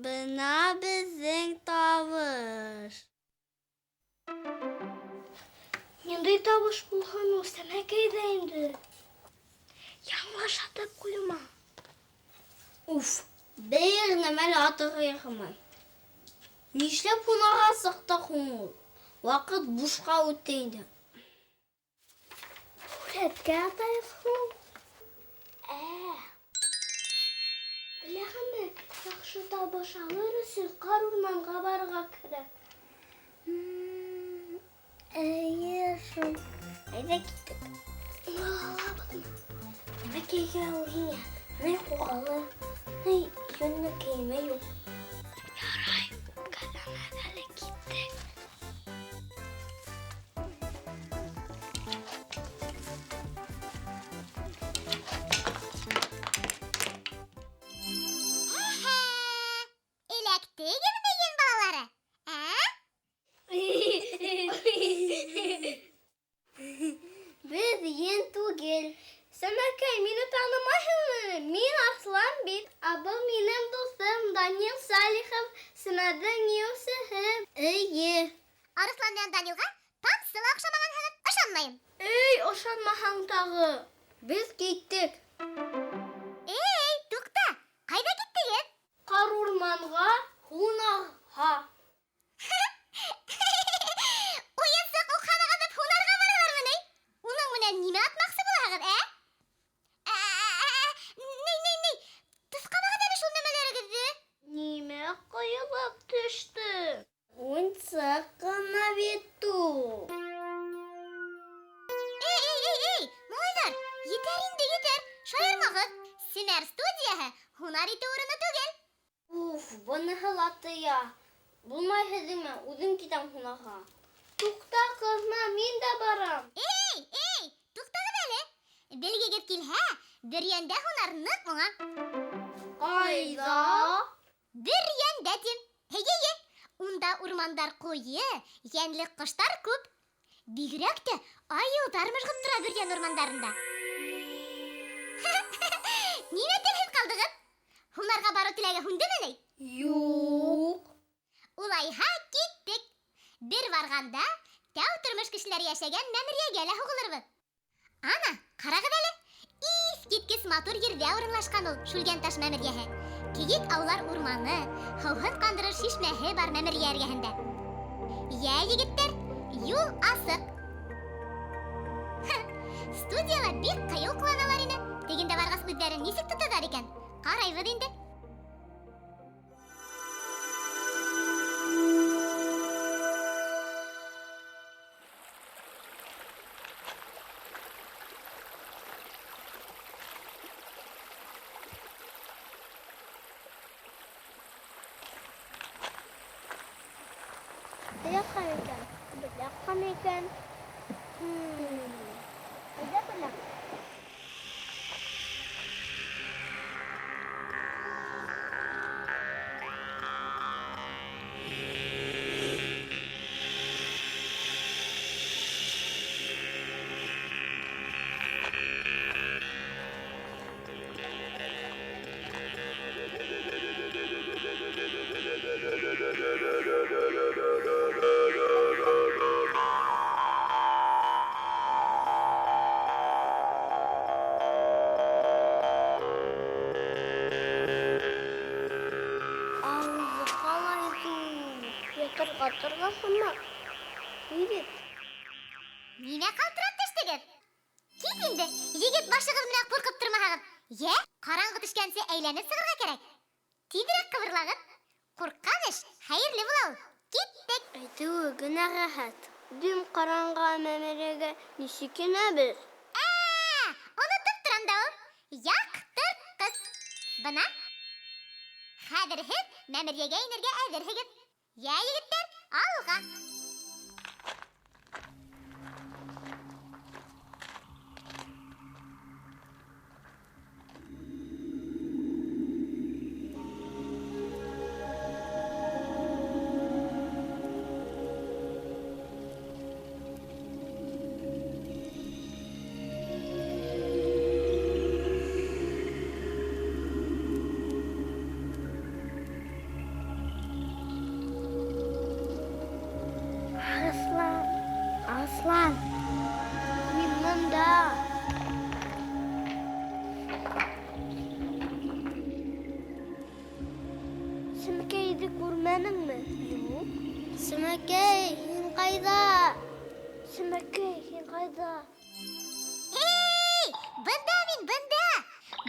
Buna bizim tavuş. Нендей табыш булган ул сәмәкәйдә инде. Яңлыш атып куйма. Уф, бер нәмә лә атырмый. Нишләп унага сыктык ул? Вакыт бушка үтте инде. Рәткә атайсың. Беләһеңме, яхшы табыш алыр өчен кар урманга барырга кирәк. Шул. Әйдә киттек. Бәкегә уйна. Не кугалы. Не юнны кейме юк. Ярай, кадамәгә әле киттек. Biz ен түгел. Сәмәкәй, мине танымаһыңмы? Мин Арслан бит. Абыл минем дустым Данил Салихов. Сынадың юсыһы. Әйе. Арслан белән Данилга танысыла охшамаганһың, ышанмайым. Эй, ошанмаһаң тагы. Без киттек. Эй, тукта. Кайда киттегез? Кар урманга, һунарга. Уйынсык укханага дип һунарга баралармы ни? Уның менән нимә атмакчы булагыз, Ней. Тускамагыз әле шул нәмәләрегезне. Нимә кыйылып төште? Уйынсык кына бит ул. Эй, малайдар, етәр. Шаярмагыз. СЕМӘР студияһы һунар итү урыны түгел. Уф, буныһы ла тыя. Булмайһы диме, үзем китәм һунарга. Тукта кызма, мин дә барам. Эй, туктагыз әле. Белгегез килһә, Бөрйәндә һунар нык моңа. Кайда? Бөрйәндә тим. Әйе. Унда урмандар куе, йәнле коштар күп. Бигрәк тә аюлдар мыжгып тора Бөрйән урмандарында. Нимә телһез калдыгыз? Һунарга бару теләге һүндеме ни? Юк. Улайһа киттек. Бер барганда тәү тормыш кешеләре яшәгән мәмерйәгә лә һугылырбыз. Ана, карагыз әле. Искиткес матур җирдә урынлашкан ул Шульганташ мәмерйәһе. Киек аулар урманы, һауһын кандырыр шишмәһе бар мәмерйә эргәһендә. Я, егеттәр, юл асык. Студияга бик кыю кыланалар ине. Тегендә баргас үзләрен нисек тоталар икән? Карайбыз инде. Яққан екен. Әйдә белә. Катырга сымма. Идут. Нимә калтырап төштегез? Кит инде, егет башыгыз менән куркып тормагыз. Я, караңгы төшкәнсе әйләнеп сыгырга кирәк. Тизрәк кыбырлагыз. Курккан эш хәерле була ул. Киттек. Әйтүе генә рәхәт. Дим караңгы мәмерәгә ничек инәбез? Онытып торам да ул. Яктыр кыз. Бына. Хәзер һез мәмерәгә инергә әзерһегез. Я, егеттәр, алга. Сімәкей, һин ҡайҙа? Сімәкей, һин ҡайҙа? Эй, бында мин, бында!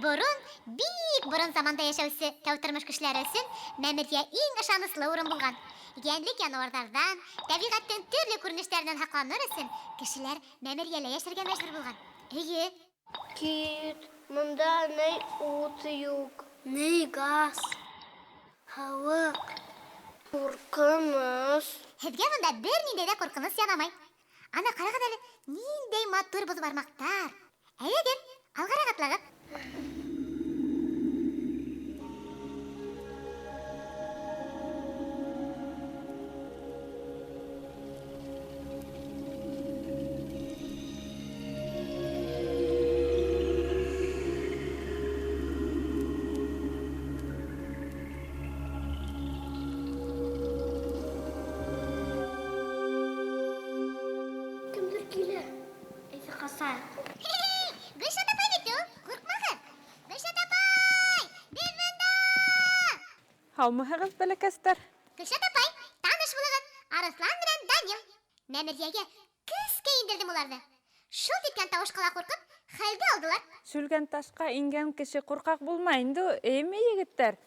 Борон, бик борон заманда йәшәүсе тәү тормош кешеләре өсөн мәмерйә иң ышаныслы урын булган. Йәнлек януарҙарҙан, тәбиғәттең төрлө күренештәренән һаҡланыр өсөн кешеләр мәмерйәлә йәшәргә мәжбүр булған. Эйе. Кит, бында ни ут юҡ, ни газ, һауыҡ, ҡурҡыныс. Һеҙгә бында бер ниндәй ҙә ҡурҡыныс янамай. Ана ҡарағыҙ әле, ниндәй матур боҙ бармаҡтар. Әйҙәгеҙ, алғараҡ атлағыҙ. Кемдер килә. Әйҙә ҡасайыҡ. Гөлшат апай бит ул, ҡурҡмағыҙ. Гөлшат апай, беҙ бында! Һаумыһығыҙ, бәләкәстәр. Гөлшат апай, таныш булығыҙ, Арыҫлан менән Данил. Мәмерйәгә көскә индерҙем уларҙы. Шул титкән тауышҡа ла ҡурҡып, хәлде алдылар. Шульганташҡа ингән кеше ҡурҡаҡ булмай инде, эйме, егеттәр?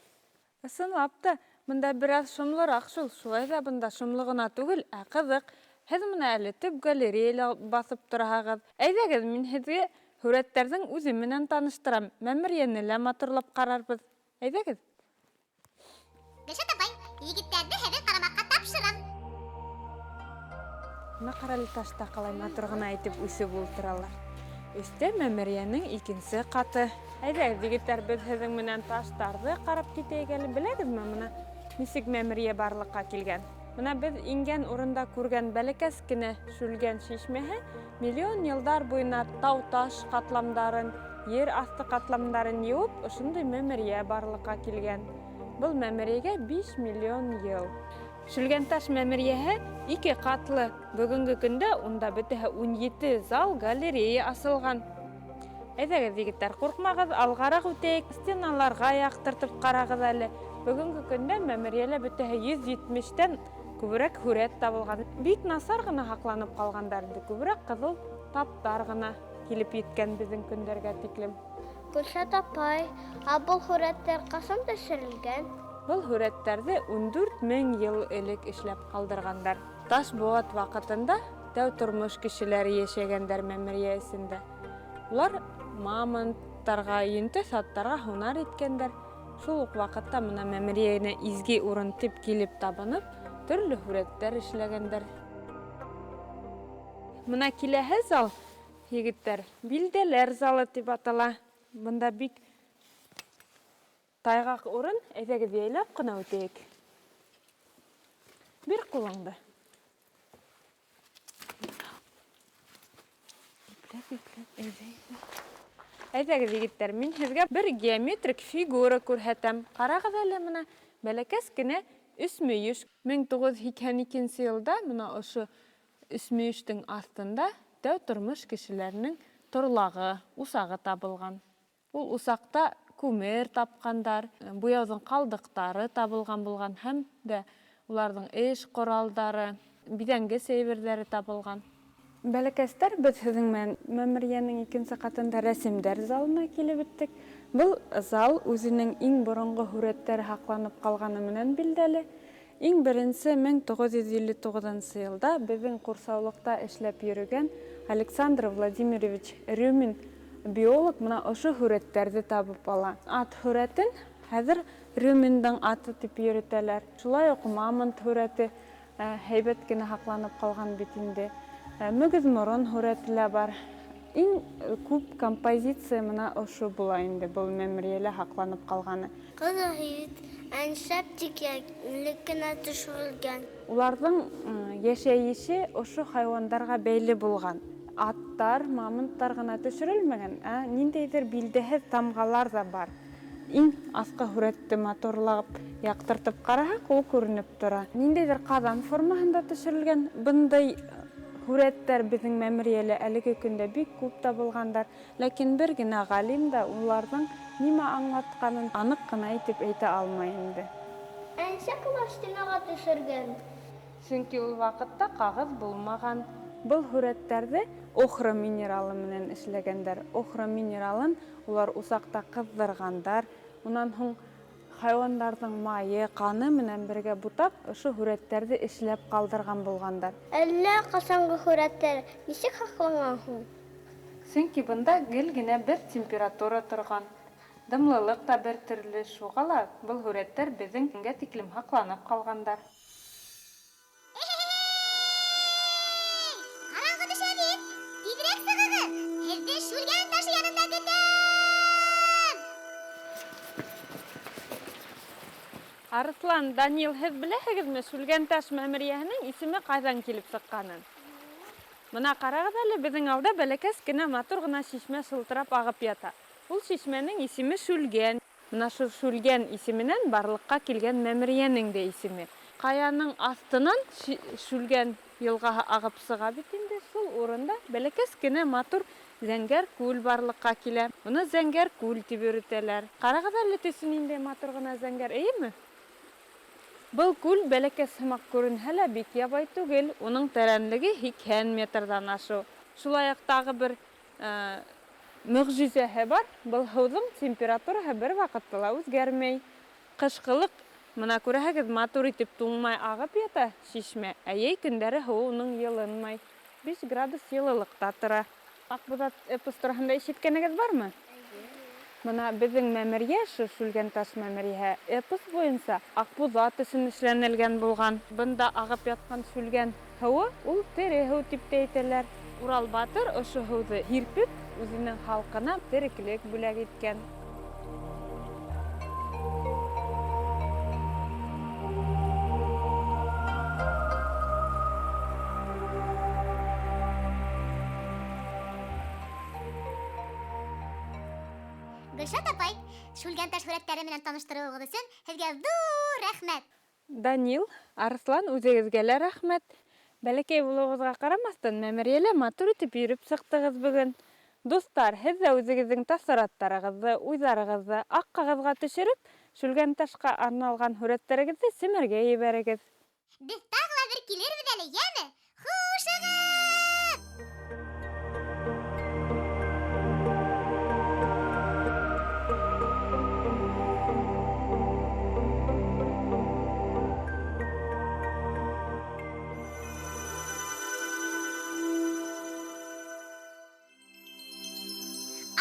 Ысынлап та, бында бераз шомлораҡ шул. Шулай ҙа бында шомло ғына түгел, ә ҡыҙыҡ. Һеҙ бына әле төп галереяла баҫып тораһығыҙ. Әйҙәгеҙ, мин һеҙгә һүрәттәрҙең үҙе менән таныштырам. Мәмерйәне лә матурлап ҡарарбыҙ. Әйҙәгеҙ. Гөлшат апай, егеттәрҙе һеҙҙең ҡарамаҡҡа тапшырам. Бына ҡаралы ташта ҡалай матур ғына итеп үсеп ултыралар. Өҫтә мәмерйәнең икенсе ҡаты. Әйҙәгеҙ, егеттәр, беҙ һеҙҙең менән таштарҙы ҡарап китәйек әле. Беләгеҙме бына нисек мәмерйә барлыҡҡа килгән? Бына беҙ ингән урында күргән бәләкәс кенә Шульган шишмәһе миллион йылдар буйына тау-таш ҡатламдарын, ер аҫты ҡатламдарын йыуып, ошондай мәмерйә барлыҡҡа килгән. Был мәмерйәгә 5 миллион йыл. Шульганташ мәмерйәһе 2 ҡатлы. Бөгөнгө көндә унда бөтәһе 17 зал, галерея асылған. Әйҙәгеҙ, егеттәр, ҡурҡмағыҙ, алғараҡ үтәйек, стеналарға яҡтыртып ҡарағыҙ әле. Бөгөнгө көндә мәмерйәлә бөтәһе 170-тән күберәк һүрәт табылған. Бик насар ғына һаҡланып ҡалғандар инде. Күберәк ҡыҙыл таптар ғына килеп еткән беҙҙең көндәргә тиклем. Гөлшат апай, был һүрәттәр ҡасан төшөрөлгән? Был һүрәттәрҙе 14 000 йыл элек эшләп ҡалдырғандар. Таш быуат ваҡытында тәү тормош кешеләре йәшәгәндәр мәмерйә эсендә. Улар мамонттарға, йөнтәҫ аттарға һунар иткәндәр. Шул уҡ ваҡытта мына мәмерйәне изге урын тип килеп табынып, төрлө һүрәттәр эшләгәндәр. Мына киләһе зал, егеттәр, билдәләр залы тип атала. Бында бик тайғаҡ урын, әйҙәгеҙ яйлап ҡына үтәйек. Бир ҡулыңды. Әйҙәгеҙ, егеттәр, мин һеҙгә бер геометрик фигура күрһәтәм. Ҡарағыҙ әле мына бәләкәс кенә өсмөйөш. 1982 йылда мына ошо өсмөйөштөң аҫтында тәү тормош кешеләренең торлағы, усағы табылған. Ул усаҡта күмер тапҡандар, буяуҙың ҡалдыҡтары табылған булған һәм дә уларҙың эш ҡоралдары, биҙәнгес әйберҙәре табылған. Бәләкәстәр, беҙ һеҙҙең менән мәмерйәнең икенсе ҡатында рәсемдәр залына килеп еттек. Был зал үҙенең иң боронғо һүрәттәре һаҡланып ҡалғаны менән билдәле. Иң беренсе 1959 йылда беҙҙең ҡурсаулыҡта эшләп йөрөгән Александр Владимирович Рюмин биолог мына ошо һүрәттәрҙе табып ала. Ат һүрәтен хәҙер Рюминдың аты тип йөрөтәләр. Шулай уҡ мамонт һүрәте һәйбәт кенә һаҡланып ҡалған бит инде. Мөгөҙ морон һүрәте лә бар. Иң күп композиция мына ошо була инде, был мәмерйәлә һаҡланып ҡалғаны. Ҡыҙыһит, әншәп тикәнлеккенә төшөрөлгән. Уларҙың йәшәйеше ошо хайуандарға бәйле булған. Аттар, мамонттар ғына төшөрөлмәгән, ниндәйҙер билдәһеҙ тамғалар ҙа бар. Иң аҫҡы һүрәтте матурлап, яҡтыртып ҡараһаҡ, ул күренеп тора. Ниндәйҙер ҡаҙан формаһында төшөрөлгән. Бындай һүрәттәр беҙҙең мәмерйәлә әлеге көндә бик күп табылғандар. Ләкин бер генә ғалим да уларҙың нимә аңлатҡанын аныҡ ҡына итеп әйтә алмай инде. Әнсә пластинаға төшөргән. Сөнки ул вакытта кагыз булмаган. Был һүрәттәрҙе охра минералы менән эшләгәндәр. Охра минералын улар усакта кыздыргандар. Унан һуң хайвандарҙың майы, каны менән бергә бутап, ошо һүрәттәрҙе эшләп калдырган булгандар. Әллә ҡасанғы һүрәттәр нисек һаҡланған һуң? Сөнки бында гел генә бер температура торган. Дымлылык та бер төрлө, шуға ла был һүрәттәр беҙҙең тиклем һаҡланып калгандар. Ҡараңғы төшә бит! Тиҙерәк сығығыҙ! Һеҙҙе Шульганташ янында көтәм! Арыҫлан, Данил, һеҙ беләһегеҙме Шульганташ мәмерйәһенең исеме ҡайҙан килеп сыҡҡанын? Бына ҡарағыҙ әле, беҙҙең алда бәләкәс кенә матур ғына шишмә шылтырап ағып ята. Ул шишмәнең исеме Шульгән. Бына шул Шульгән исеменән барлыҡҡа килгән мәмерйәнең дә исеме. Ҡаяның аҫтынан Шульгән йылғаһы ағып сыға бит инде. Шул урында бәләкәс кенә матур зәңгәр күл барлыҡҡа килә. Уны зәңгәр күл тип йөрөтәләр. Ҡарағыҙ әле төҫөн инде матур ғына зәңгәр, эйеме? Был күл бәләкәс һымаҡ күренһә лә бик ябай түгел. Уның тәрәнлеге 80 метрҙан ашу. Шулай уҡ тағы бер мөғжизәһе бар. Был һыуҙың температураһы бер ваҡытта ла үҙгәрмәй. Ҡышҡылыҡ, мына күрәһегеҙ, матур итеп туңмай ағып ята шишмә, ә йәй көндәре һыуы уның йылынмай. 5 градус йылылыҡта тора. Аҡбуҙат эпос тураһында ишеткәнегеҙ бармы? Бына беҙҙең мәмерйә, Шульганташ мәмерйәһе, эпос буйынса аҡбуҙат өсөн эшләнелгән булған. Бында ағып ятҡан Шульгән һыуы, ул тере һыу тип тә әйтәләр. Урал батыр ошо һыуҙы һирпеп, үҙенең халҡына тереклек бүләк иткән. Гөлшат апай, Шульганташ һүрәттәре менән таныштырыуығыҙ өсөн һеҙгә ҙур рәхмәт. Данил, Арыҫлан, үҙегеҙгә лә рәхмәт. Бәләкәй булыуығыҙға ҡарамаҫтан, мәмерйәлә матур итеп йөрөп сыҡтығыҙ бөгөн. Дуҫтар, һеҙ ҙә үҙегеҙҙең таҫыраттарығыҙҙы, уйҙарығыҙҙы аҡ ҡағыҙға төшөрөп, Шульганташҡа арналған һүрәттәрегеҙҙе СЕМӘРгә ебәрегеҙ. Беҙ тағы ла бер килербеҙ әле, йәме? Хушығыҙ!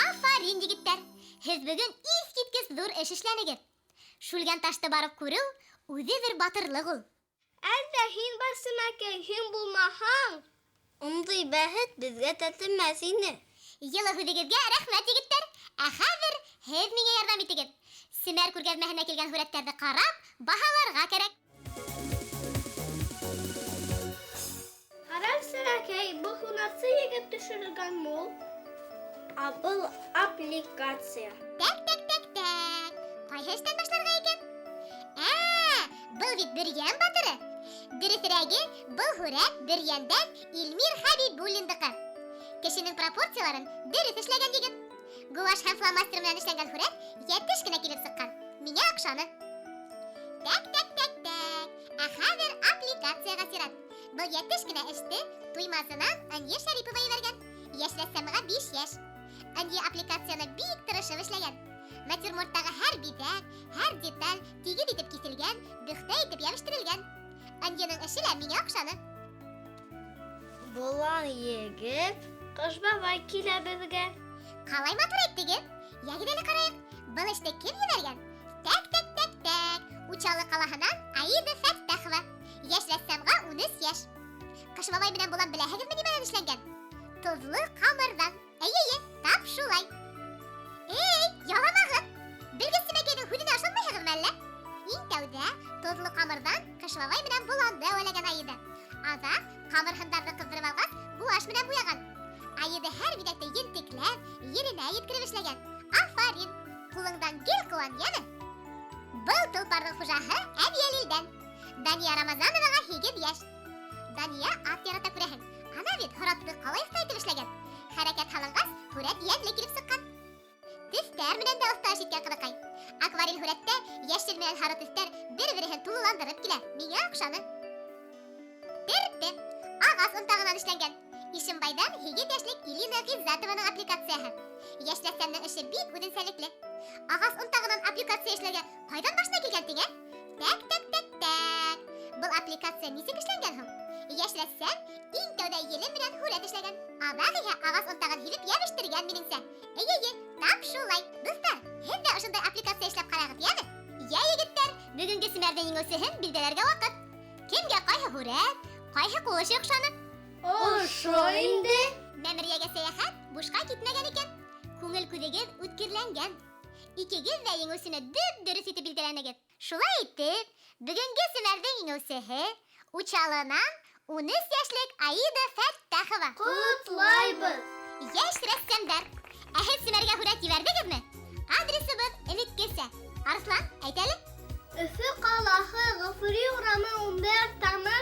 Афарин, егеттәр! Һеҙ бөгөн иҫ киткес ҙур эш эшләнегеҙ. Шульганташты барып күреү үҙе бер батырлыҡ ул. Әлдә һин бар, Сәмәкәй, һин булмаһаң, ундай бәхет беҙгә тәтемәс ине. Йылы һүҙегеҙгә рәхмәт, егеттәр. Ә хәҙер һеҙ миңә ярҙам итегеҙ. СЕМӘР күргәҙмәһенә килгән һүрәттәрҙе ҡарап, баһаларға кәрәк. Ҡара, Сәмәкәй, был һунарсы егет төшөрөлгән мул. Был аппликация. Тәк. Ҡайһы эштән башларға икән? Был бит Бөрйән батыры. Дөрөҫөрәге, был һүрәт Бөрйәндән Илмир Хәбибуллиндыҡы. Кешенең пропорцияларын дөрөҫ эшләгән егет. Гуаш һәм фломастер менән эшләнгән һүрәт йәтеш кенә килеп сыҡҡан. Миңә оҡшаны. Тәк. Ә хәҙер аппликацияға сират. Был йәтеш кенә эште туймасынан Ания Шәрипова ебәргән. Йәш рәссамға 5 йәш. Ания аппликацияны бик тырышып эшләгән. Натюрморттағы һәр биҙәк, һәр деталь тигеҙ итеп киҫелгән, бөхтә итеп йәбештерелгән. Андияның эше лә миңә оҡшаны. Болан егет, ҡыш бабай килә беҙгә. Ҡалай матур әйттегеҙ. Йәгеҙ әле ҡарайыҡ. Был эште кем ебәргән? Тәк. Учалы ҡалаһынан Аида Фәттәхова. Йәш рәссамға 13 йәш. Ҡыш бабай менән булан беләһегеҙме нимәнән эшләнгән? Тоҙло ҡамырҙан. Эйе, тап шулай. Яламағыҙ! Белгес Сәмәкәйҙең һүҙенә ышанмайһығыҙмы әллә? Иң тәүҙә тоҙло ҡамырҙан Ҡыш бабай менән боланды әүәләгән Аида. Аҙаҡ ҡамырһындарҙы ҡыҙҙырып алғас, гуаш менән буяған. Аида һәр биҙәкте ентекләп, еренә еткереп эшләгән. Афарин! Ҡулыңдан гел ҡыуан, йәме? Был толпарҙың хужаһы Әбйәлилдән. Дания Рамазановаға 8 йәш. Дания ат ярата күрәһең. Ана бит һоратты ҡалай оҫта итеп эшләгән. Хәрәкәт һалынғас, һүрәт йәнле килеп сыҡҡан. Төҫтәр менән дә оҫта ишеткән ҡыҙыҡай. Акварель һүрәттә йәшел менән һары төҫтәр бер-береһен тулыландырып килә. Миңә оҡшаны. унтағынан эшләнгән. Ишембайдан 2 яшьлек Илина Гиззатованың аппликацияһы. Яшьләсәннең эше бик үзенчәлекле. Агас унтағынан аппликация эшләргә кайдан башына килгән тиңә? Так. Бұл аппликация нисек эшләнгән һуң? Яшьләсән иң тәүдә елем белән һүрәт эшләгән. Абагыга агас унтағын һилеп ябыштырган минеңсә. Әйе, тап шулай. Дуслар, һез дә ошондай аппликация эшләп карагыз, яме? Я егеттәр, бүгенге СЕМӘРдән еңүсеһен билдәләргә вакыт. Кемгә кайһы һүрәт, кайһы кулыш охшаны? Ошо инде. Мәмерьягә сәяхәт бушка китмәгән икән. Күңел күзегез үткерләнгән. Икегез дә еңүсене дөп-дөрес итеп билдәләнегез. Шулай итеп, бүгенге СЕМӘРдән еңүсеһе Учалынан 13 яшьлек Аида Фәттахова. Котлайбыз. Яшь рәссамдар. Һез СЕМӘРгә һүрәт ебәрдегезме? Адресыбыз Элеккесе. Арслан, әйт әле. Өфө ҡалаһы Ғафури урамы 11 Тамыр